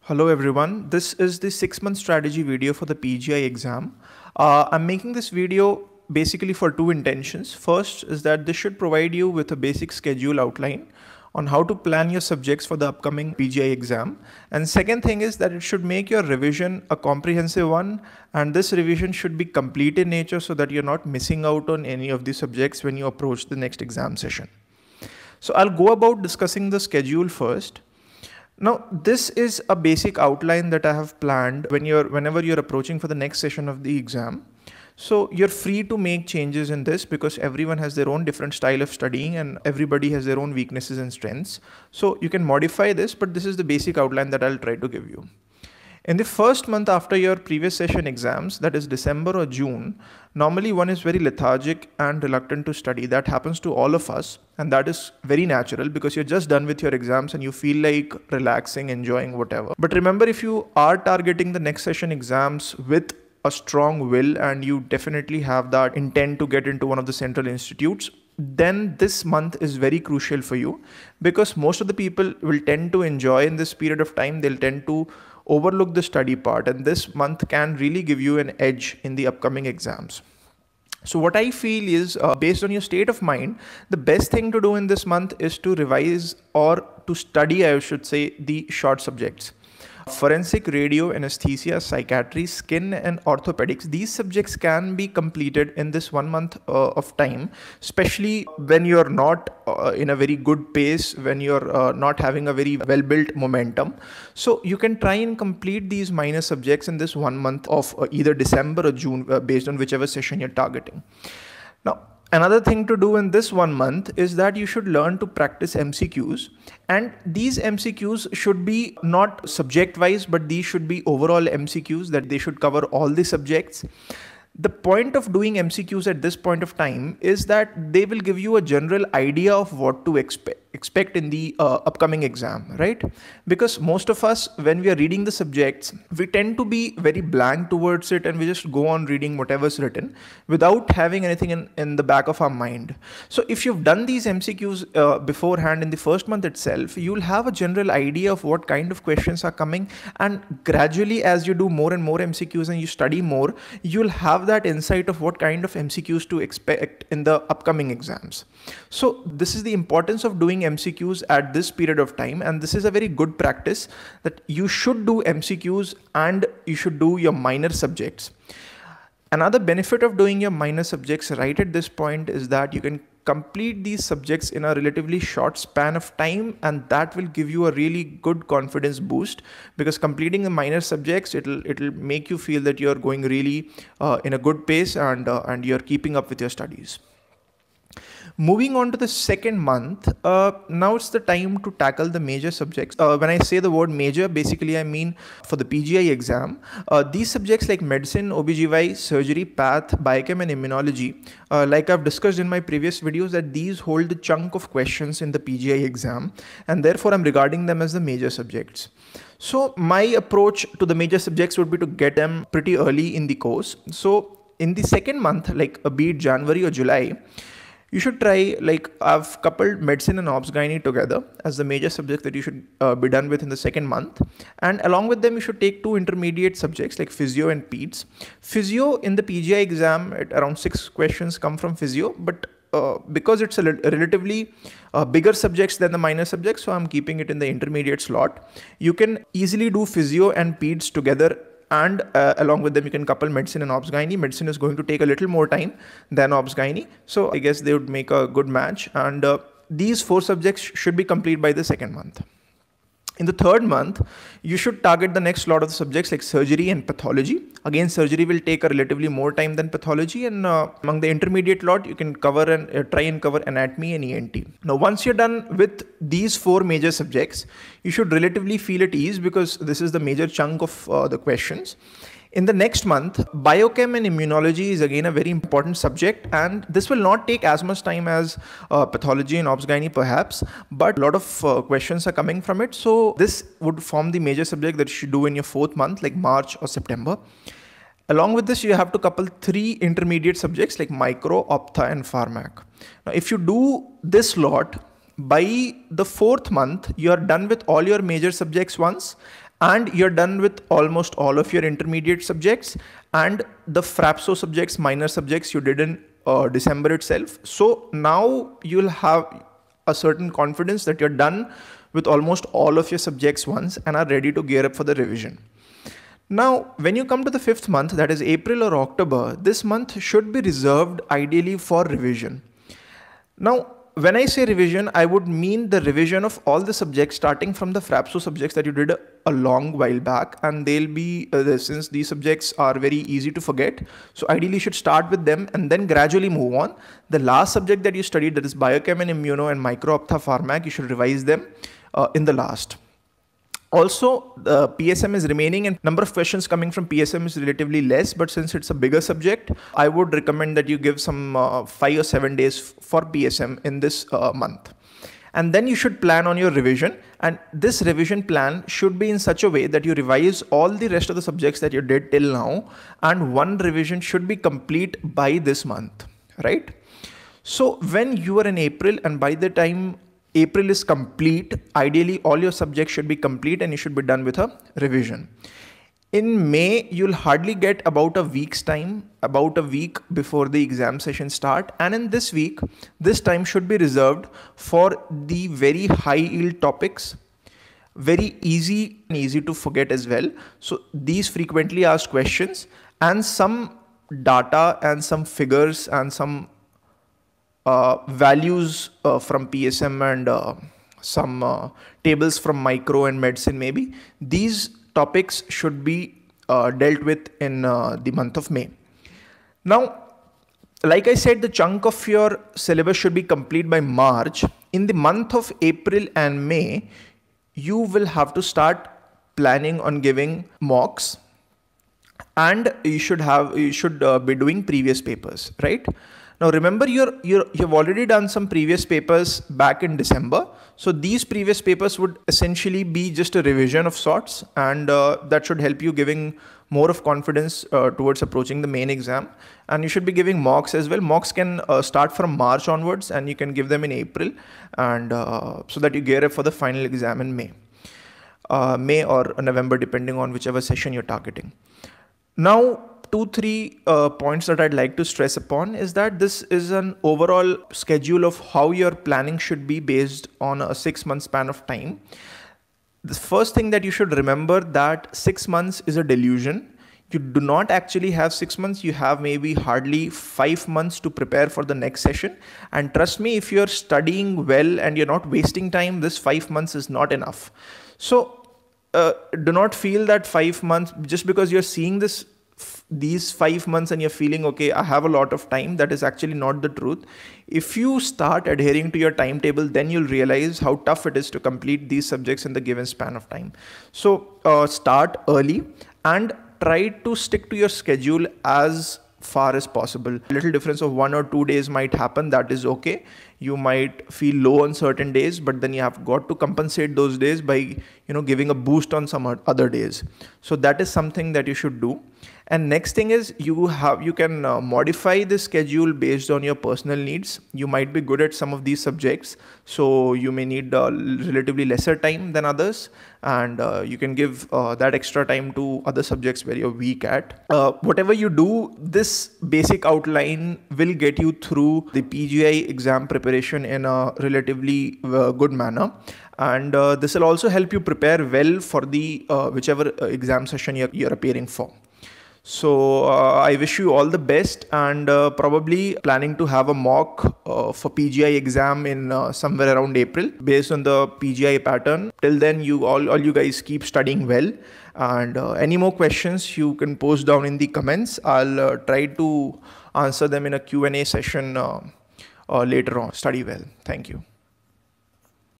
Hello everyone, this is the 6-month strategy video for the PGI exam. I'm making this video basically for two intentions. First is that this should provide you with a basic schedule outline on how to plan your subjects for the upcoming PGI exam. And second thing is that it should make your revision a comprehensive one, and this revision should be complete in nature so that you're not missing out on any of the subjects when you approach the next exam session. So I'll go about discussing the schedule first. Now, this is a basic outline that I have planned whenever you're approaching for the next session of the exam. So you're free to make changes in this because everyone has their own different style of studying and everybody has their own weaknesses and strengths. So you can modify this, but this is the basic outline that I'll try to give you. In the first month after your previous session exams, that is December or June, normally one is very lethargic and reluctant to study. That happens to all of us, and that is very natural because you're just done with your exams and you feel like relaxing, enjoying whatever. But remember, if you are targeting the next session exams with a strong will and you definitely have that intent to get into one of the central institutes, then this month is very crucial for you because most of the people will tend to enjoy in this period of time. They'll tend to overlook the study part, and this month can really give you an edge in the upcoming exams. So what I feel is based on your state of mind, the best thing to do in this month is to revise or to study, I should say, the short subjects. Forensic, radio, anesthesia, psychiatry, skin and orthopedics. These subjects can be completed in this 1 month of time, especially when you're not in a very good pace, when you're not having a very well-built momentum. So you can try and complete these minor subjects in this 1 month of either December or June, based on whichever session you're targeting. Now, another thing to do in this 1 month is that you should learn to practice MCQs, and these MCQs should be not subject wise, but these should be overall MCQs, that they should cover all the subjects. The point of doing MCQs at this point of time is that they will give you a general idea of what to expect in the upcoming exam, right? Because most of us, when we are reading the subjects, we tend to be very blank towards it and we just go on reading whatever's written without having anything in the back of our mind. So if you've done these MCQs beforehand in the first month itself, you'll have a general idea of what kind of questions are coming, and gradually as you do more and more MCQs and you study more, you'll have that insight of what kind of MCQs to expect in the upcoming exams. So this is the importance of doing MCQs at this period of time, and this is a very good practice that you should do MCQs and you should do your minor subjects. Another benefit of doing your minor subjects right at this point is that you can complete these subjects in a relatively short span of time, and that will give you a really good confidence boost because completing the minor subjects, it'll make you feel that you're going really in a good pace and you're keeping up with your studies. Moving on to the second month, now it's the time to tackle the major subjects. When I say the word major, basically I mean for the PGI exam, these subjects like medicine, OBGY, surgery, path, biochem and immunology, like I've discussed in my previous videos, that these hold the chunk of questions in the PGI exam, and therefore I'm regarding them as the major subjects. So my approach to the major subjects would be to get them pretty early in the course. So in the second month, like be it January or July, you should try, like I've coupled medicine and obs-gynae together as the major subject that you should be done with in the second month. And along with them, you should take two intermediate subjects like physio and peds. Physio in the PGI exam, around 6 questions come from physio, but because it's a relatively bigger subjects than the minor subjects, so I'm keeping it in the intermediate slot. You can easily do physio and peds together, and along with them you can couple medicine and obs-gynae. Medicine is going to take a little more time than obs-gynae, so I guess they would make a good match, and these 4 subjects should be complete by the second month. In the third month, you should target the next lot of the subjects like surgery and pathology. Again, surgery will take a relatively more time than pathology, and among the intermediate lot, you can cover and try and cover anatomy and ENT. Now, once you're done with these 4 major subjects, you should relatively feel at ease because this is the major chunk of the questions. In the next month, biochem and immunology is again a very important subject, and this will not take as much time as pathology and obs-gynae perhaps, but a lot of questions are coming from it. So this would form the major subject that you should do in your 4th month, like March or September. Along with this, you have to couple 3 intermediate subjects like micro, optha and pharmac. Now, if you do this lot, by the 4th month, you are done with all your major subjects once, and you're done with almost all of your intermediate subjects and the frapso subjects, minor subjects you did in December itself. So now you'll have a certain confidence that you're done with almost all of your subjects once and are ready to gear up for the revision. Now, when you come to the 5th month, that is April or October, this month should be reserved ideally for revision. Now, when I say revision, I would mean the revision of all the subjects starting from the frapso subjects that you did a long while back, and they'll be, since these subjects are very easy to forget, so ideally you should start with them and then gradually move on. The last subject that you studied, that is biochem and immuno and micro-optha pharmac, you should revise them in the last. Also, the PSM is remaining and number of questions coming from PSM is relatively less, but since it's a bigger subject, I would recommend that you give some 5 or 7 days for PSM in this month. And then you should plan on your revision, and this revision plan should be in such a way that you revise all the rest of the subjects that you did till now, and one revision should be complete by this month, right? So when you are in April and by the time April is complete, ideally all your subjects should be complete and you should be done with a revision. In May, you'll hardly get about a week's time, about a week before the exam session start. And in this week, this time should be reserved for the very high yield topics, very easy and easy to forget as well. So these frequently asked questions and some data and some figures and some values from PSM and some tables from micro and medicine maybe. These topics should be dealt with in the month of May. Now, like I said, the chunk of your syllabus should be complete by March. In the month of April and May, you will have to start planning on giving mocks, and you should be doing previous papers, right? Now remember, you've already done some previous papers back in December. So these previous papers would essentially be just a revision of sorts, and that should help you giving more of confidence towards approaching the main exam. And you should be giving mocks as well. Mocks can start from March onwards, and you can give them in April, and so that you gear up for the final exam in May. May or November, depending on whichever session you're targeting. Now, 2-3 points that I'd like to stress upon is that this is an overall schedule of how your planning should be based on a 6-month span of time. The first thing that you should remember that 6 months is a delusion. You do not actually have 6 months. You have maybe hardly 5 months to prepare for the next session. And trust me, if you're studying well and you're not wasting time, this 5 months is not enough. So do not feel that 5 months, just because you're seeing these 5 months and you're feeling, okay, I have a lot of time. That is actually not the truth. If you start adhering to your timetable, then you'll realize how tough it is to complete these subjects in the given span of time. So start early and try to stick to your schedule as far as possible. A little difference of 1 or 2 days might happen. That is okay. You might feel low on certain days, but then you have got to compensate those days by, giving a boost on some other days. So that is something that you should do. And next thing is you can modify the schedule based on your personal needs. You might be good at some of these subjects, so you may need relatively lesser time than others, and you can give that extra time to other subjects where you're weak at. Whatever you do, this basic outline will get you through the PGI exam preparation in a relatively good manner. And this will also help you prepare well for the whichever exam session you're appearing for. So I wish you all the best, and probably planning to have a mock for PGI exam in somewhere around April based on the PGI pattern. Till then, all you guys keep studying well, and any more questions you can post down in the comments. I'll try to answer them in a Q&A session later on. Study well. Thank you.